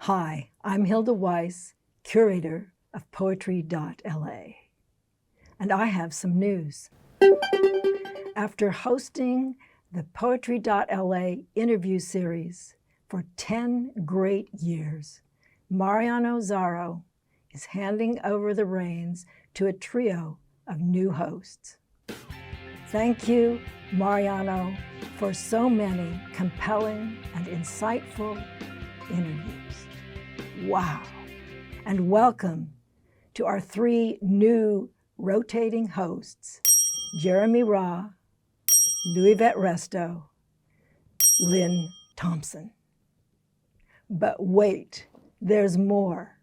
Hi, I'm Hilda Weiss, curator of Poetry.LA, and I have some news. After hosting the Poetry.LA interview series for 10 great years, Mariano Zaro is handing over the reins to a trio of new hosts. Thank you, Mariano, for so many compelling and insightful interviews. Wow. And welcome to our three new rotating hosts, Jeremy Ra, Louisette Resto, Lynn Thompson. But wait, there's more.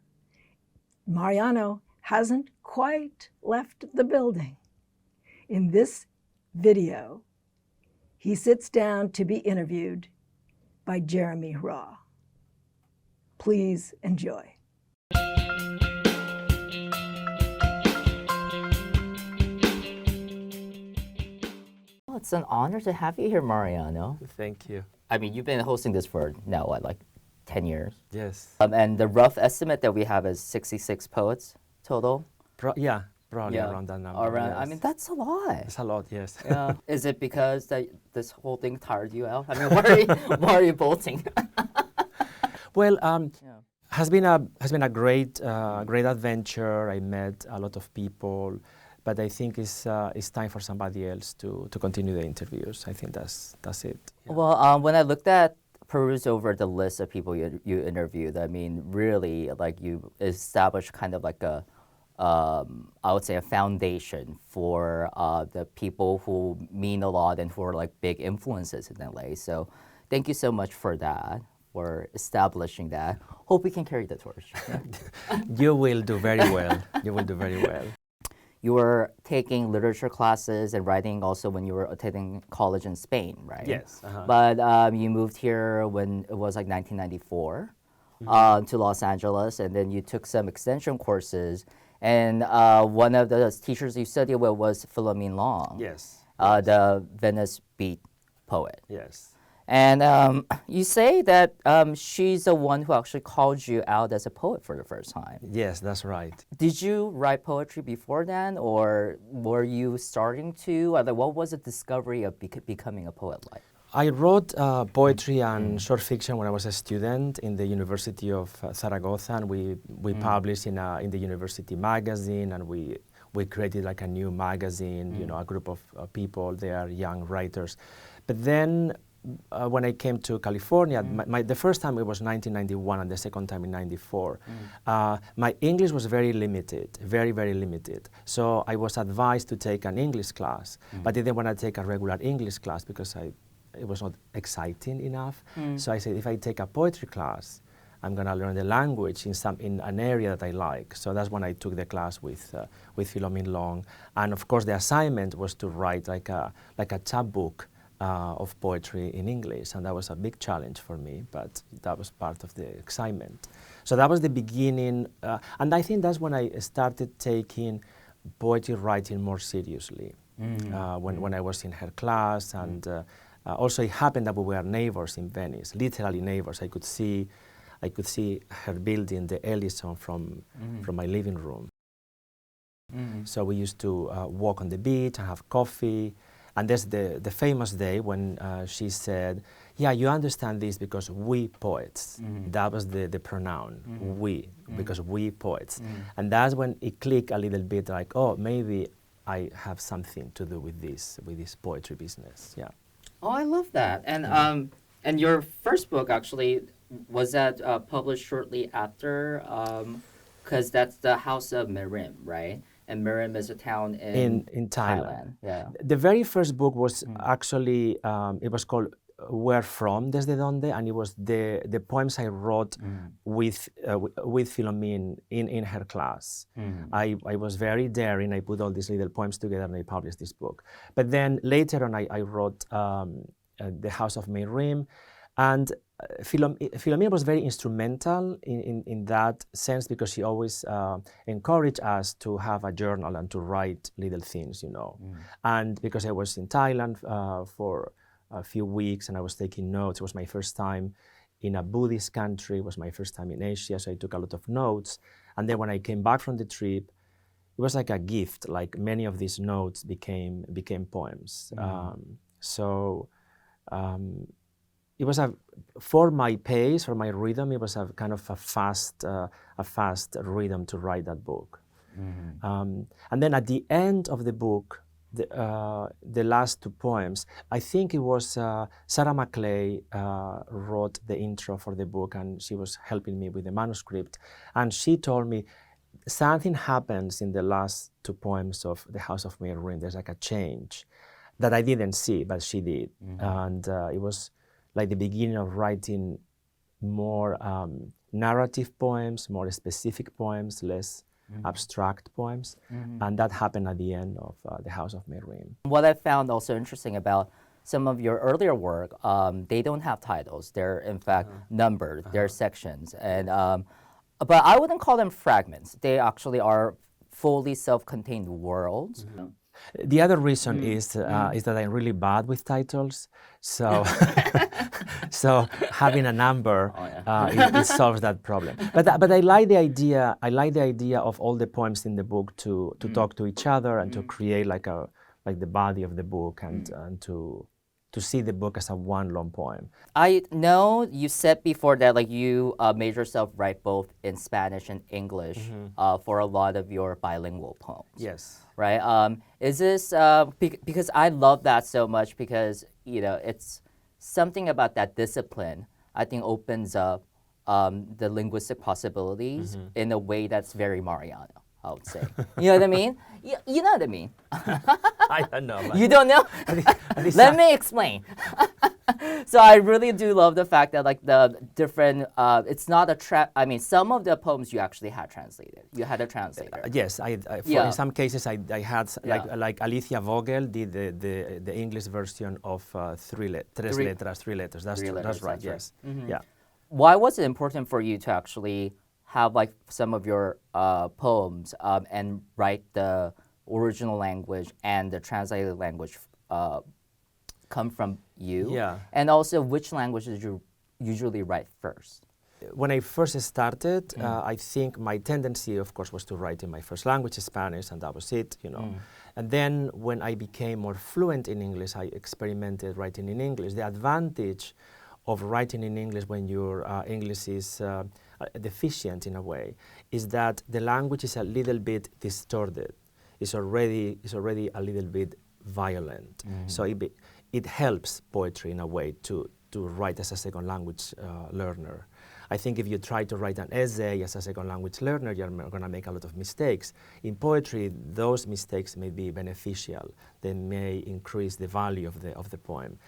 Mariano hasn't quite left the building. In this video, he sits down to be interviewed by Jeremy Ra. Please enjoy. Well, it's an honor to have you here, Mariano. Thank you. I mean, you've been hosting this for now, what, like 10 years? Yes. And the rough estimate that we have is 66 poets total? Probably around that number. Around, yes. I mean, that's a lot. It's a lot, yes. Yeah. Is it because that this whole thing tired you out? I mean, why are you bolting? Well, has been a great adventure. I met a lot of people, but I think it's time for somebody else to continue the interviews. I think that's it. Yeah. Well, when I perused over the list of people you interviewed, I mean, really, like you established kind of like I would say a foundation for the people who mean a lot and who are like big influences in LA. So thank you so much for that, for establishing that. Hope we can carry the torch. Yeah. You will do very well. You will do very well. You were taking literature classes and writing also when you were attending college in Spain, right? Yes. But you moved here when it was like 1994 to Los Angeles, and then you took some extension courses. And one of the teachers you studied with was Philomene Long. Yes. The Venice Beat poet. Yes. And you say that she's the one who actually called you out as a poet for the first time. Yes, that's right. Did you write poetry before then, or were you starting to? Or what was the discovery of becoming a poet like? I wrote poetry and short fiction when I was a student in the University of Zaragoza, and we published in the university magazine, and we created like a new magazine, you know, a group of people, they are young writers. But then when I came to California, the first time it was 1991 and the second time in 94, my English was very limited, very, very limited. So I was advised to take an English class, but I didn't want to take a regular English class because it was not exciting enough. So I said, if I take a poetry class, I'm going to learn the language in an area that I like. So that's when I took the class with Philomene Long. And of course, the assignment was to write like a chapbook of poetry in English, and that was a big challenge for me, but that was part of the excitement. So that was the beginning, and I think that's when I started taking poetry writing more seriously, when I was in her class, and also it happened that we were neighbors in Venice, literally neighbors. I could see her building, the Ellison, from my living room. So we used to walk on the beach and have coffee. And there's the famous day when she said, yeah, you understand this because we poets. That was the pronoun, we, because we poets. And that's when it clicked a little bit like, oh, maybe I have something to do with this poetry business, yeah. Oh, I love that. And your first book actually, was that published shortly after? Because that's the House of Mirim, right? And Mirim is a town in Thailand. Yeah. The very first book was actually, it was called Where From, Desde Donde, and it was the poems I wrote with Philomene in her class. I was very daring. I put all these little poems together and I published this book. But then later on, I wrote The House of Mirim, and Philomene was very instrumental in that sense, because she always encouraged us to have a journal and to write little things, you know. And because I was in Thailand for a few weeks and I was taking notes, it was my first time in a Buddhist country. It was my first time in Asia, so I took a lot of notes. And then when I came back from the trip, it was like a gift. Like many of these notes became poems. It was for my pace, for my rhythm. It was a kind of a fast rhythm to write that book. And then at the end of the book, the last two poems, I think it was Sarah Maclay wrote the intro for the book, and she was helping me with the manuscript. And she told me something happens in the last two poems of The House of May Ruin. There's like a change that I didn't see, but she did. And it was like the beginning of writing more narrative poems, more specific poems, less abstract poems, and that happened at the end of The House of May Ruin. What I found also interesting about some of your earlier work, they don't have titles. They're in fact numbered. They're sections, and but I wouldn't call them fragments. They actually are fully self-contained worlds. The other reason is that I'm really bad with titles, so so having a number it solves that problem. But I like the idea. I like the idea of all the poems in the book to talk to each other and to create like the body of the book and to see the book as a one long poem. I know you said before that like you made yourself write both in Spanish and English for a lot of your bilingual poems. Yes. Right? Is this because I love that so much, because it's something about that discipline I think opens up the linguistic possibilities in a way that's very Mariano, I would say. You know what I mean? You know what I mean? I don't know. You don't know? Let me explain. So I really do love the fact that like the different, it's not a some of the poems you actually had translated. You had a translator. Yes, in some cases I had like Alicia Vogel did the English version of three letters. That's right. Yes. Yeah. Why was it important for you to actually have like some of your poems and write the original language and the translated language come from you? Yeah. And also, which language did you usually write first? When I first started, I think my tendency, of course, was to write in my first language, Spanish, and that was it, And then when I became more fluent in English, I experimented writing in English. The advantage of writing in English when your English is deficient in a way is that the language is a little bit distorted. It's already a little bit violent. So it helps poetry in a way to write as a second language learner. I think if you try to write an essay as a second language learner, you're going to make a lot of mistakes. In poetry, those mistakes may be beneficial. They may increase the value of the poem.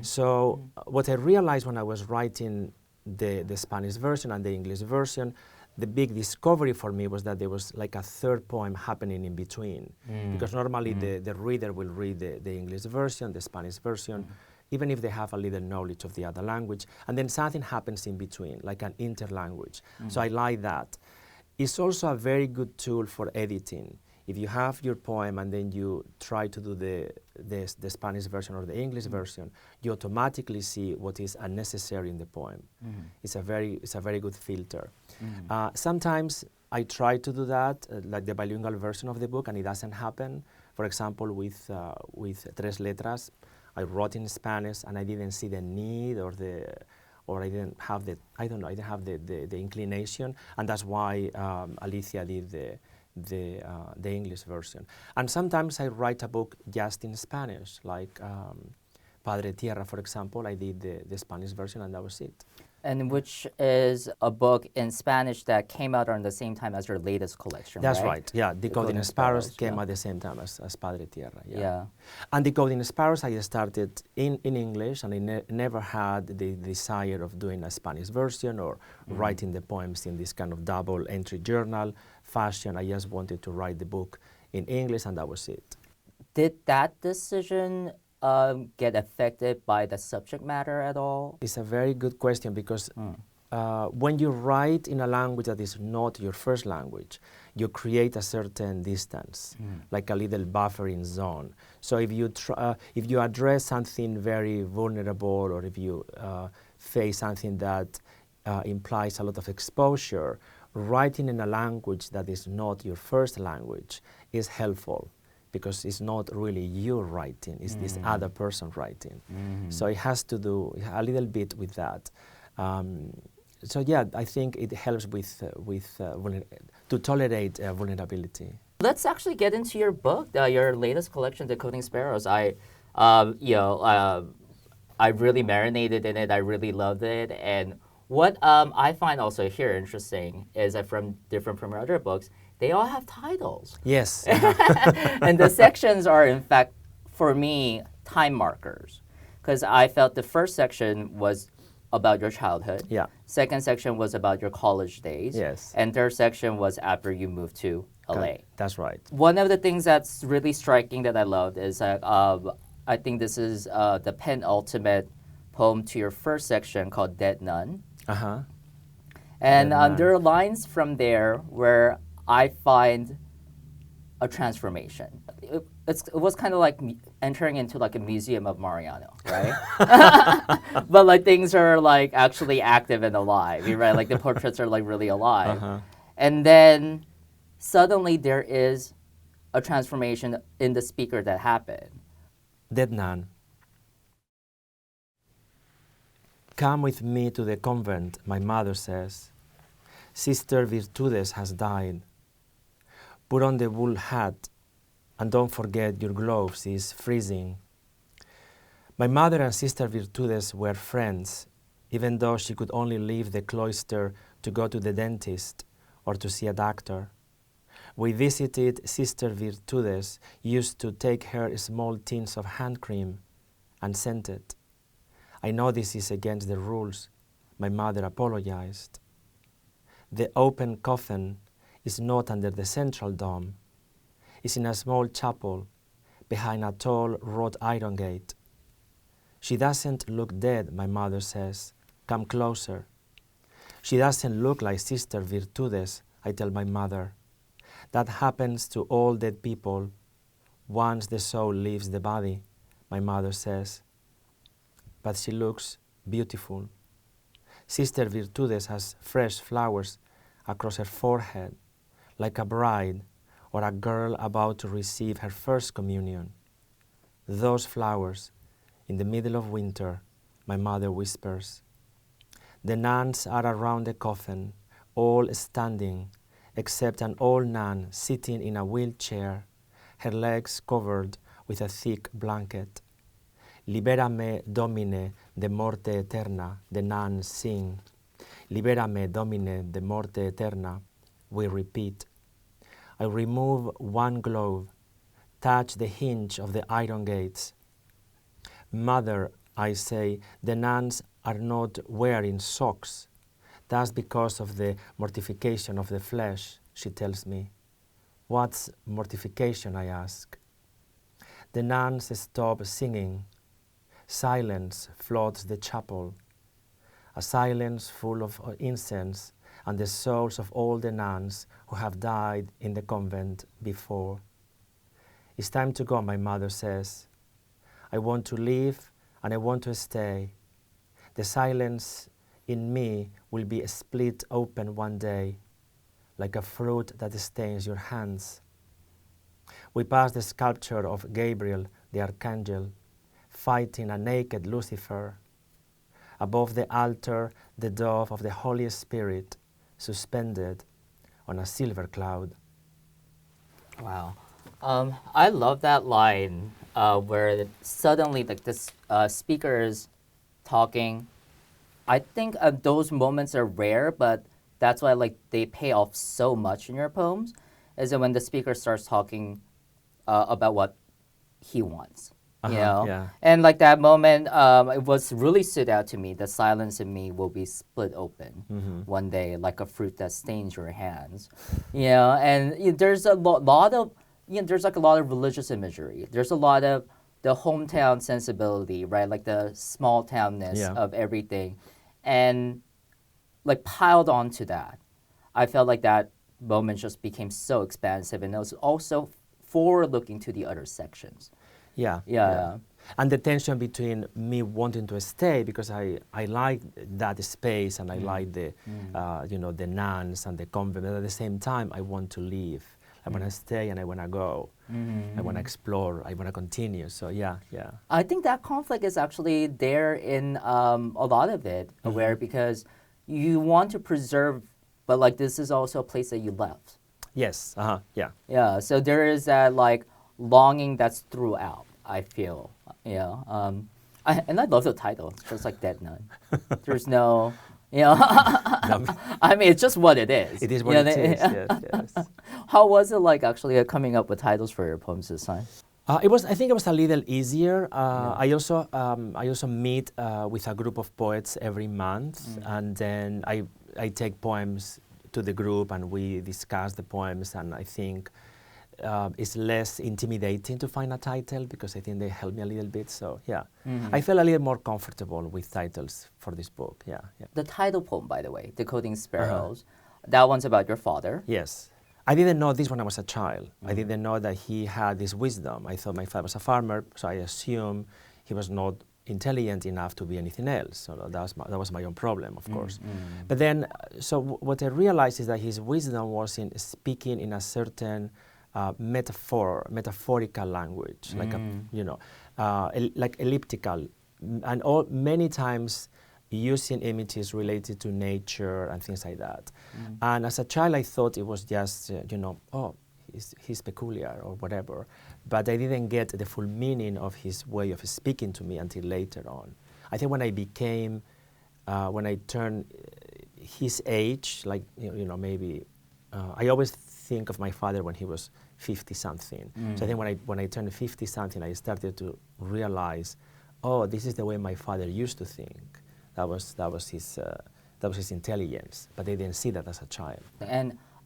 So what I realized when I was writing the Spanish version and the English version, the big discovery for me was that there was like a third poem happening in between. Because normally the reader will read the English version, the Spanish version, even if they have a little knowledge of the other language, and then something happens in between, like an interlanguage. So I like that. It's also a very good tool for editing. If you have your poem and then you try to do the Spanish version or the English version, you automatically see what is unnecessary in the poem. It's a very good filter. Sometimes I try to do that, like the bilingual version of the book, and it doesn't happen. For example, with Tres Letras, I wrote in Spanish and I didn't see the need or I didn't have the inclination, and that's why Alicia did the English version. And sometimes I write a book just in Spanish, like Padre Tierra, for example. I did the Spanish version and that was it. And which is a book in Spanish that came out around the same time as your latest collection, That's right? right, yeah. Decoding Sparrows came at the same time as Padre Tierra, Yeah. And Decoding Sparrows, I started in English, and I never had the desire of doing a Spanish version or writing the poems in this kind of double entry journal fashion. I just wanted to write the book in English, and that was it. Did that decision get affected by the subject matter at all? It's a very good question, because when you write in a language that is not your first language, you create a certain distance, like a little buffering zone. So if you address something very vulnerable, or if you face something that implies a lot of exposure, writing in a language that is not your first language is helpful, because it's not really you writing, it's this other person writing. So it has to do a little bit with that. So yeah, I think it helps to tolerate vulnerability. Let's actually get into your book, your latest collection, Decoding Sparrows. I really marinated in it. I really loved it. And what I find also here interesting is that different from your other books, they all have titles. Yes. And the sections are, in fact, for me, time markers. Because I felt the first section was about your childhood. Yeah. Second section was about your college days. Yes. And third section was after you moved to LA. That's right. One of the things that's really striking that I loved is that I think this is the penultimate poem to your first section called Dead Nun. Uh-huh. And there are lines from there where I find a transformation. It was kind of like entering into like a museum of Mariano, right? But like things are like actually active and alive, right? Like the portraits are like really alive. Uh-huh. And then suddenly there is a transformation in the speaker that happened. Dead nun. Come with me to the convent, my mother says. Sister Virtudes has died. Put on the wool hat and don't forget your gloves, it's freezing. My mother and Sister Virtudes were friends, even though she could only leave the cloister to go to the dentist or to see a doctor. We visited Sister Virtudes, used to take her small tins of hand cream and sent it. I know this is against the rules. My mother apologized. The open coffin is not under the central dome. It's in a small chapel behind a tall wrought iron gate. She doesn't look dead, my mother says. Come closer. She doesn't look like Sister Virtudes, I tell my mother. That happens to all dead people once the soul leaves the body, my mother says. But she looks beautiful. Sister Virtudes has fresh flowers across her forehead, like a bride or a girl about to receive her first communion. Those flowers, in the middle of winter, my mother whispers. The nuns are around the coffin, all standing, except an old nun sitting in a wheelchair, her legs covered with a thick blanket. Liberame, Domine, de morte eterna, the nuns sing. Liberame, Domine, de morte eterna, we repeat. I remove one glove, touch the hinge of the iron gates. Mother, I say, the nuns are not wearing socks. That's because of the mortification of the flesh, she tells me. What's mortification, I ask. The nuns stop singing. Silence floods the chapel, a silence full of incense and the souls of all the nuns who have died in the convent before. It's time to go, my mother says. I want to leave and I want to stay. The silence in me will be split open one day, like a fruit that stains your hands. We pass the sculpture of Gabriel, the archangel, fighting a naked Lucifer. Above the altar, the dove of the Holy Spirit, suspended on a silver cloud. Wow. I love that line where suddenly like this speaker is talking. I think those moments are rare, but that's why like they pay off so much in your poems, is that when the speaker starts talking about what he wants. You know? Yeah. And like that moment, it was really stood out to me. The silence in me will be split open one day, like a fruit that stains your hands. You know, and there's a lot of, there's like a lot of religious imagery. There's a lot of the hometown sensibility, right? Like the small townness of everything, and like piled onto that, I felt like that moment just became so expansive, and it was also forward looking to the other sections. Yeah. And the tension between me wanting to stay because I like that space and I like the, you know, the nuns and the convent, but at the same time I want to leave. I want to stay and I want to go. I want to explore. I want to continue. So yeah. I think that conflict is actually there in a lot of it, where because you want to preserve, but like this is also a place that you left. Yes. Yeah. Yeah. So there is that like longing that's throughout, I feel. Yeah. And I love the title. It's just like Dead Nun. There's no, you know, I mean, it's just what it is. It is what it is. Yes. How was it like actually coming up with titles for your poems this time? I think it was a little easier. I also meet with a group of poets every month, and then I take poems to the group and we discuss the poems, and I think it's less intimidating to find a title because I think they help me a little bit. So yeah, I felt a little more comfortable with titles for this book. Yeah. The title poem, by the way, Decoding Sparrows, that one's about your father. Yes. I didn't know this when I was a child. I didn't know that he had this wisdom. I thought my father was a farmer, so I assumed he was not intelligent enough to be anything else. So that was my own problem, of course. But then, so what I realized is that his wisdom was in speaking in a certain metaphorical language, like like elliptical, and many times using images related to nature and things like that. And as a child, I thought it was just, he's peculiar or whatever. But I didn't get the full meaning of his way of speaking to me until later on. I think when I turned his age, like, maybe, I always think of my father when he was 50-something. So I think when I turned 50-something, I started to realize, this is the way my father used to think. That was his intelligence, but they didn't see that as a child.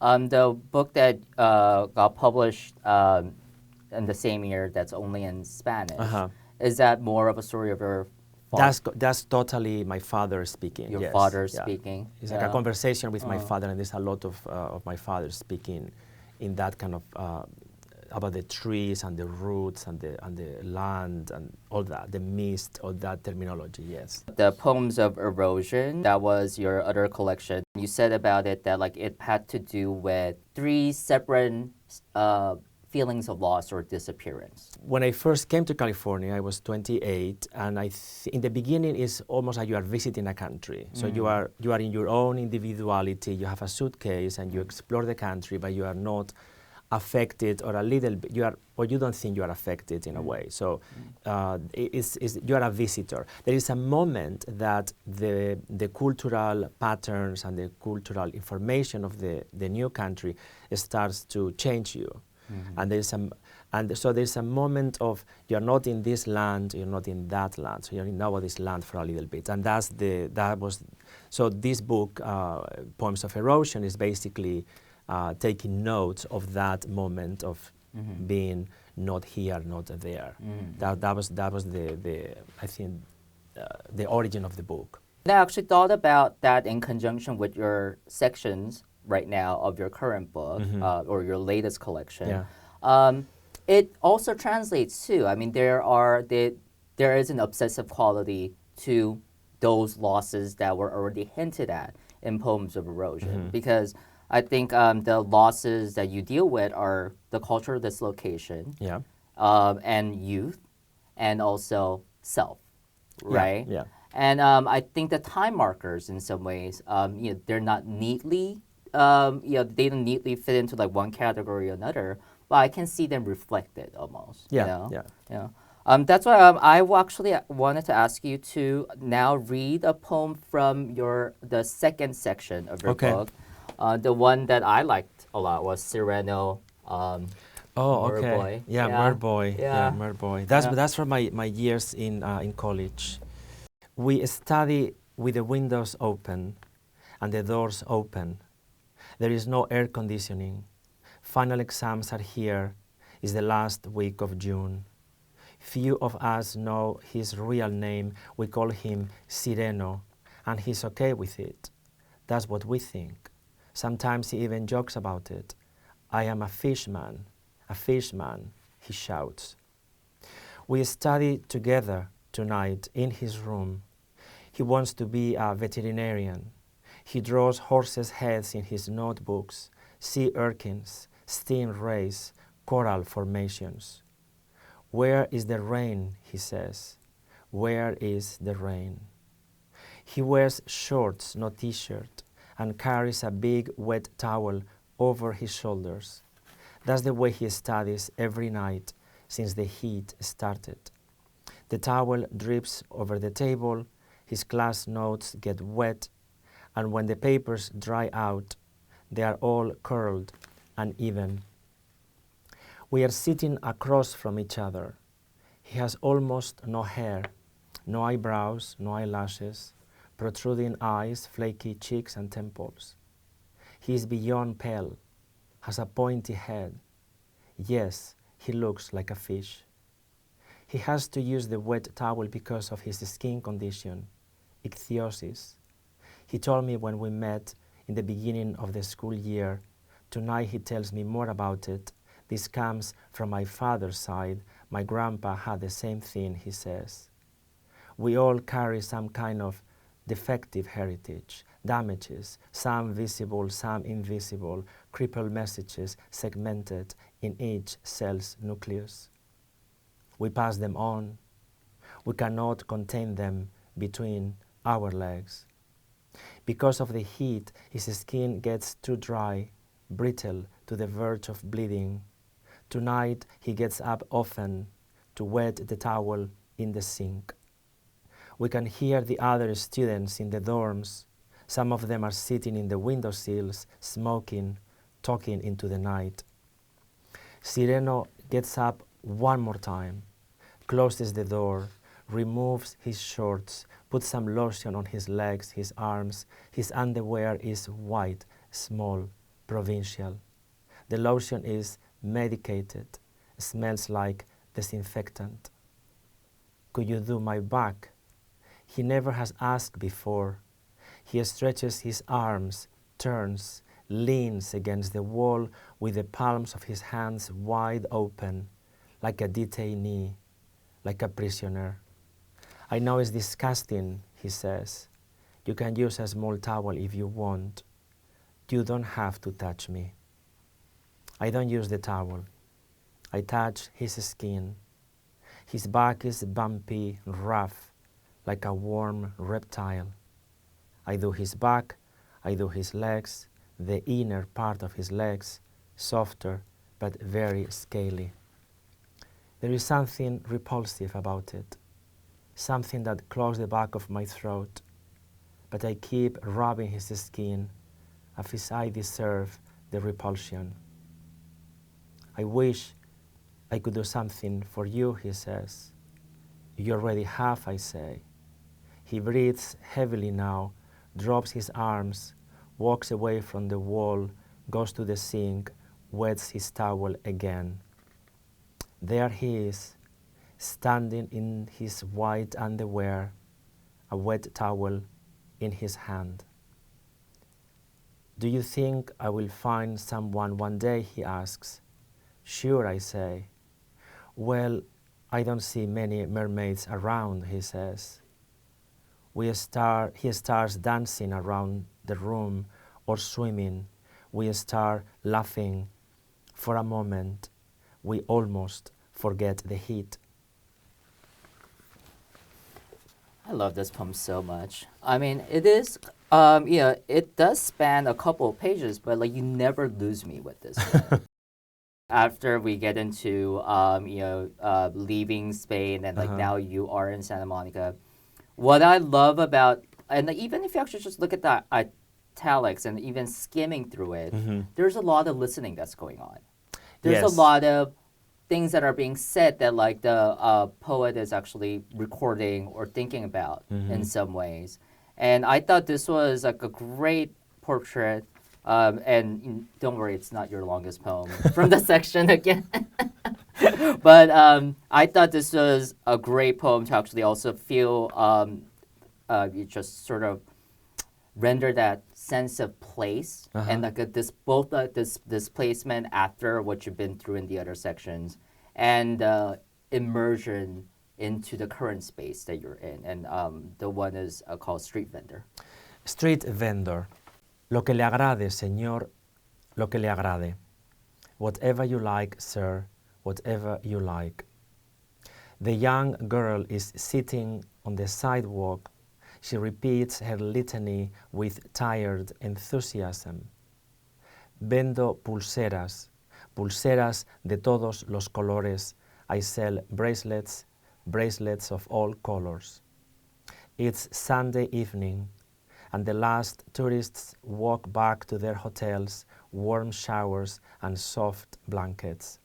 And the book that got published in the same year, that's only in Spanish, is that more of a story of your father? That's totally my father speaking. Your father speaking. It's like a conversation with my father, and there's a lot of my father speaking in that kind of about the trees and the roots and the land and all that, the mist, all that terminology, yes. The Poems of Erosion, that was your other collection. You said about it that like it had to do with 3 separate feelings of loss or disappearance. When I first came to California, I was 28, and in the beginning it's almost like you are visiting a country. So you are in your own individuality, you have a suitcase and you explore the country, but you are not affected or a little bit, you don't think you are affected in a way. So you are a visitor. There is a moment that the cultural patterns and the cultural information of the new country starts to change you. And so there's a moment of you're not in this land, you're not in that land, so you're in nobody's land for a little bit. And so this book, Poems of Erosion, is basically taking notes of that moment of being not here, not there. That was I think the origin of the book. I actually thought about that in conjunction with your sections right now of your current book or your latest collection. Yeah. It also translates too. I mean, there is an obsessive quality to those losses that were already hinted at in Poems of Erosion, because I think the losses that you deal with are the cultural dislocation, and youth, and also self, right? Yeah. And I think the time markers, in some ways, they're not neatly, they don't neatly fit into like one category or another, but I can see them reflected almost. Yeah. That's why I actually wanted to ask you to now read a poem from the second section of your book. The one that I liked a lot was Sereno. Merboy. Yeah, Merboy. Yeah, Merboy. That's from my years in college. We study with the windows open and the doors open. There is no air conditioning. Final exams are here. It's the last week of June. Few of us know his real name. We call him Sireno, and he's okay with it. That's what we think. Sometimes he even jokes about it. I am a fishman, he shouts. We study together tonight in his room. He wants to be a veterinarian. He draws horses' heads in his notebooks, sea urchins, stingrays, coral formations. Where is the rain, he says. Where is the rain? He wears shorts, no t-shirt, and carries a big wet towel over his shoulders. That's the way he studies every night since the heat started. The towel drips over the table, his class notes get wet, and when the papers dry out, they are all curled and even. We are sitting across from each other. He has almost no hair, no eyebrows, no eyelashes, protruding eyes, flaky cheeks and temples. He is beyond pale, has a pointy head. Yes, he looks like a fish. He has to use the wet towel because of his skin condition, ichthyosis. He told me when we met in the beginning of the school year. Tonight he tells me more about it. This comes from my father's side. My grandpa had the same thing, he says. We all carry some kind of defective heritage, damages, some visible, some invisible, crippled messages segmented in each cell's nucleus. We pass them on. We cannot contain them between our legs. Because of the heat, his skin gets too dry, brittle to the verge of bleeding. Tonight, he gets up often to wet the towel in the sink. We can hear the other students in the dorms. Some of them are sitting in the windowsills, smoking, talking into the night. Sireno gets up one more time, closes the door, removes his shorts, puts some lotion on his legs, his arms. His underwear is white, small, provincial. The lotion is medicated, smells like disinfectant. Could you do my back? He never has asked before. He stretches his arms, turns, leans against the wall with the palms of his hands wide open, like a detainee, like a prisoner. I know it's disgusting, he says. You can use a small towel if you want. You don't have to touch me. I don't use the towel. I touch his skin. His back is bumpy, rough, like a warm reptile. I do his back, I do his legs, the inner part of his legs, softer but very scaly. There is something repulsive about it, something that clogs the back of my throat, but I keep rubbing his skin as if I deserve the repulsion. I wish I could do something for you, he says. You already have, I say. He breathes heavily now, drops his arms, walks away from the wall, goes to the sink, wets his towel again. There he is, standing in his white underwear, a wet towel in his hand. Do you think I will find someone one day, he asks. Sure, I say. Well, I don't see many mermaids around, he says. He starts dancing around the room or swimming. We start laughing. For a moment, we almost forget the heat. I love this poem so much. I mean, it is, it does span a couple of pages, but like you never lose me with this one. After we get into, leaving Spain and like now you are in Santa Monica, what I love about, and even if you actually just look at the italics and even skimming through it, there's a lot of listening that's going on. There's a lot of things that are being said that like the poet is actually recording or thinking about in some ways. And I thought this was like a great portrait. And don't worry, it's not your longest poem from the section again. But I thought this was a great poem to actually also feel, you just sort of render that sense of place and like this displacement after what you've been through in the other sections. And immersion into the current space that you're in. And the one is called Street Vendor. Street vendor. Lo que le agrade, señor, lo que le agrade. Whatever you like, sir, whatever you like. The young girl is sitting on the sidewalk. She repeats her litany with tired enthusiasm. Vendo pulseras, pulseras de todos los colores. I sell bracelets, bracelets of all colors. It's Sunday evening, and the last tourists walk back to their hotels, warm showers and soft blankets.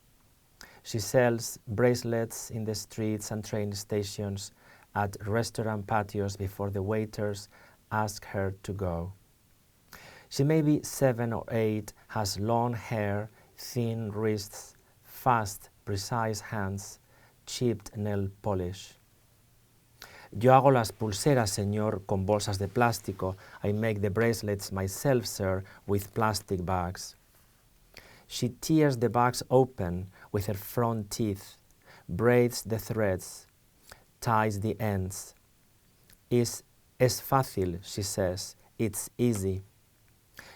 She sells bracelets in the streets and train stations, at restaurant patios before the waiters ask her to go. She may be 7 or 8, has long hair, thin wrists, fast, precise hands, chipped nail polish. Yo hago las pulseras, señor, con bolsas de plástico. I make the bracelets myself, sir, with plastic bags. She tears the bags open with her front teeth, braids the threads, ties the ends. Es fácil, she says. It's easy.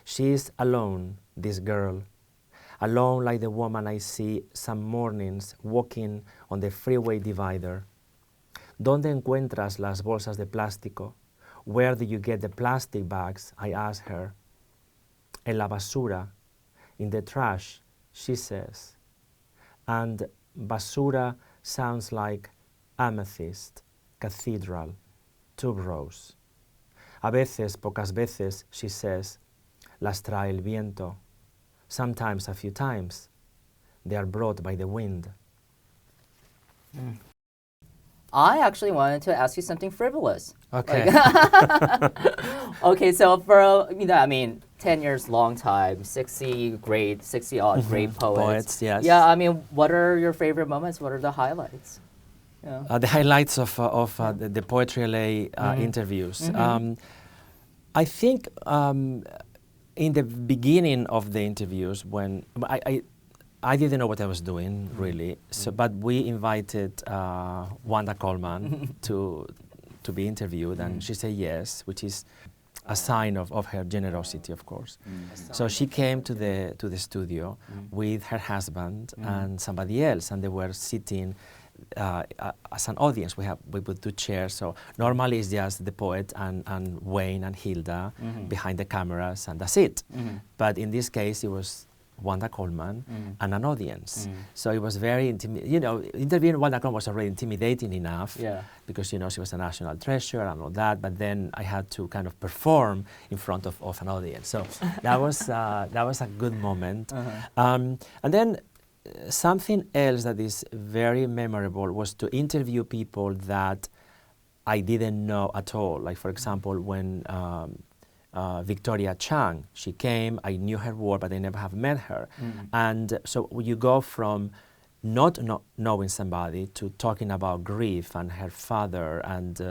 She is alone, this girl, alone like the woman I see some mornings walking on the freeway divider. ¿Dónde encuentras las bolsas de plástico? Where do you get the plastic bags? I ask her. En la basura, in the trash, she says. And basura sounds like amethyst, cathedral, tuberose. A veces, pocas veces, she says, las trae el viento. Sometimes, a few times, they are brought by the wind. I actually wanted to ask you something frivolous. Okay. Okay, so for, 10 years, long time, 60 odd great poets. Poets, yes. Yeah, what are your favorite moments? What are the highlights? Yeah. The highlights of the Poetry.LA interviews. I think in the beginning of the interviews, when I didn't know what I was doing, really, but we invited Wanda Coleman to be interviewed, and she said yes, which is a sign of her generosity, of course. So she came to the studio with her husband and somebody else, and they were sitting as an audience. We put 2 chairs, so normally it's just the poet and Wayne and Hilda behind the cameras, and that's it. But in this case, it was Wanda Coleman and an audience. So it was very interviewing Wanda Coleman was already intimidating enough, because she was a national treasure and all that, but then I had to kind of perform in front of an audience. So that was a good moment. And then something else that is very memorable was to interview people that I didn't know at all. Like, for example, when Victoria Chang, she came, I knew her work, but I never have met her. And so you go from not knowing somebody to talking about grief and her father, and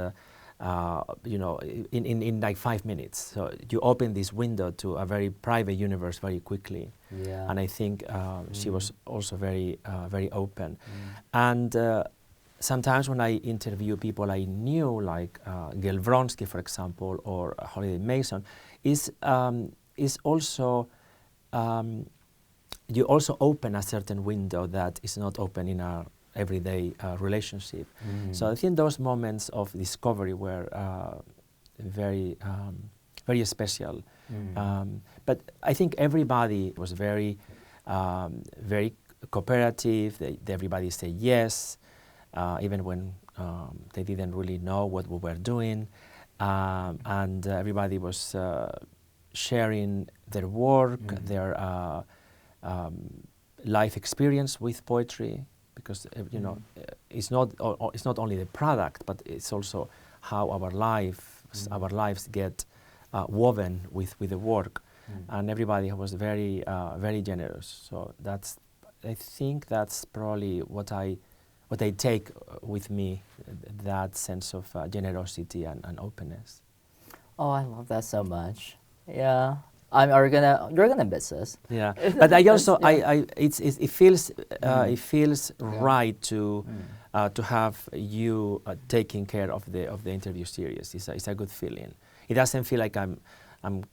in like 5 minutes. So you open this window to a very private universe very quickly. Yeah. And I think she was also very open. And sometimes when I interview people I knew, like Gail Vronsky, for example, or Holiday Mason, is also you also open a certain window that is not open in our everyday relationship. So I think those moments of discovery were very special. But I think everybody was very cooperative. Everybody said yes, even when they didn't really know what we were doing. And everybody was sharing their work, their life experience with poetry, because it's not only the product, but it's also how our lives get woven with the work, and everybody was very generous. So I think that's probably what I take with me, that sense of generosity and openness. Oh, I love that so much. Yeah. You're gonna miss us. Yeah, but I also it feels right to to have you taking care of the interview series. It's a good feeling. It doesn't feel like I'm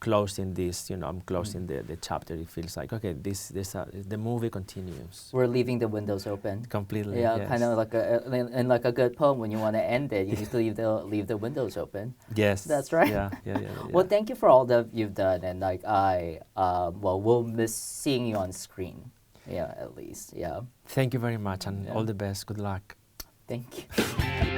closing this, I'm closing the chapter. It feels like, okay, the movie continues. We're leaving the windows open. Completely. Yeah, yes. kind of like in like a good poem. When you want to end it, you need to leave the windows open. Yes. That's right. Yeah. Well, thank you for all that you've done, and like we'll miss seeing you on screen. Yeah, at least. Yeah. Thank you very much, and all the best. Good luck. Thank you.